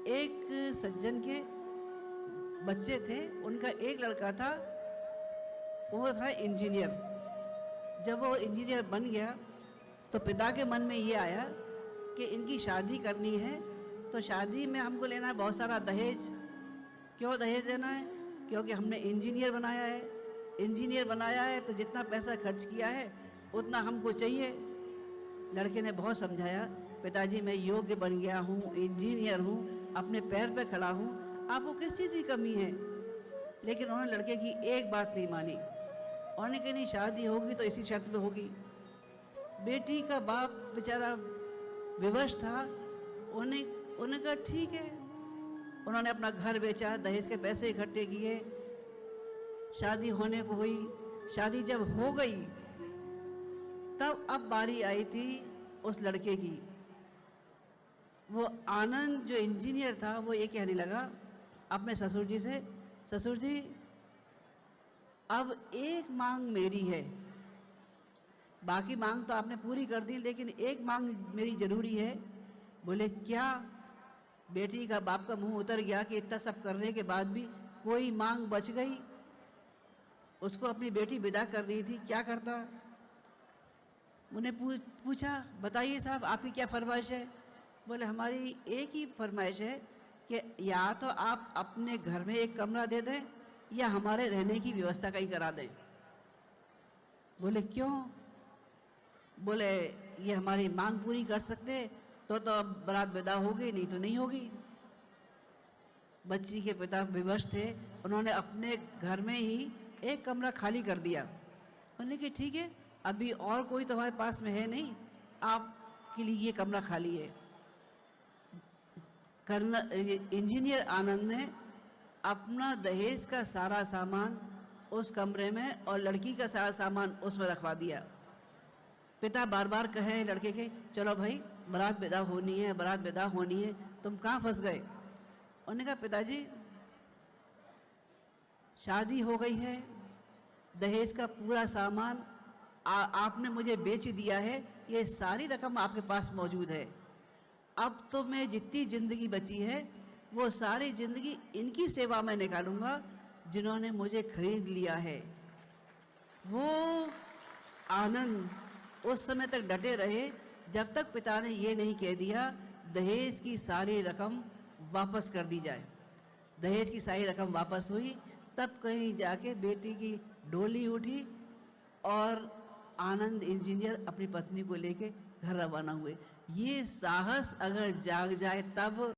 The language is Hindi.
एक सज्जन के बच्चे थे, उनका एक लड़का था, वो था इंजीनियर। जब वो इंजीनियर बन गया तो पिता के मन में ये आया कि इनकी शादी करनी है, तो शादी में हमको लेना है बहुत सारा दहेज। क्यों दहेज लेना है? क्योंकि हमने इंजीनियर बनाया है। इंजीनियर बनाया है तो जितना पैसा खर्च किया है उतना हमको चाहिए। लड़के ने बहुत समझाया, पिताजी मैं योग्य बन गया हूँ, इंजीनियर हूँ, अपने पैर पे खड़ा हूँ, आपको किस चीज़ की कमी है? लेकिन उन्होंने लड़के की एक बात नहीं मानी। उन्होंने कहा नहीं, शादी होगी तो इसी शर्त पे होगी। बेटी का बाप बेचारा विवश था। उन्होंने कहा ठीक है। उन्होंने अपना घर बेचा, दहेज के पैसे इकट्ठे किए, शादी होने को हुई। शादी जब हो गई तब अब बारी आई थी उस लड़के की। वो आनंद जो इंजीनियर था वो ये कहने लगा अपने ससुर जी से, ससुर जी अब एक मांग मेरी है, बाकी मांग तो आपने पूरी कर दी, लेकिन एक मांग मेरी जरूरी है। बोले क्या? बेटी का बाप का मुंह उतर गया कि इतना सब करने के बाद भी कोई मांग बच गई। उसको अपनी बेटी विदा कर रही थी, क्या करता? उन्हें पूछा बताइए साहब आपकी क्या फरमाइश है? बोले हमारी एक ही फरमाइश है कि या तो आप अपने घर में एक कमरा दे दें या हमारे रहने की व्यवस्था कहीं करा दें। बोले क्यों? बोले ये हमारी मांग पूरी कर सकते तो अब बारात विदा होगी, नहीं तो नहीं होगी। बच्ची के पिता विवश थे, उन्होंने अपने घर में ही एक कमरा खाली कर दिया। उन्होंने कहा ठीक है, अभी और कोई तुम्हारे पास में है नहीं, आपके लिए ये कमरा खाली है। इंजीनियर आनंद ने अपना दहेज का सारा सामान उस कमरे में और लड़की का सारा सामान उसमें रखवा दिया। पिता बार बार कहे लड़के के, चलो भाई बारात विदा होनी है, बारात विदा होनी है, तुम कहाँ फंस गए? उन्होंने कहा पिताजी शादी हो गई है, दहेज का पूरा सामान आपने मुझे बेच दिया है, ये सारी रकम आपके पास मौजूद है। अब तो मैं जितनी ज़िंदगी बची है वो सारी ज़िंदगी इनकी सेवा में निकालूंगा जिन्होंने मुझे खरीद लिया है। वो आनंद उस समय तक डटे रहे जब तक पिता ने ये नहीं कह दिया दहेज की सारी रकम वापस कर दी जाए। दहेज की सारी रकम वापस हुई, तब कहीं जाके बेटी की डोली उठी और आनंद इंजीनियर अपनी पत्नी को लेके घर रवाना हुए। ये साहस अगर जाग जाए तब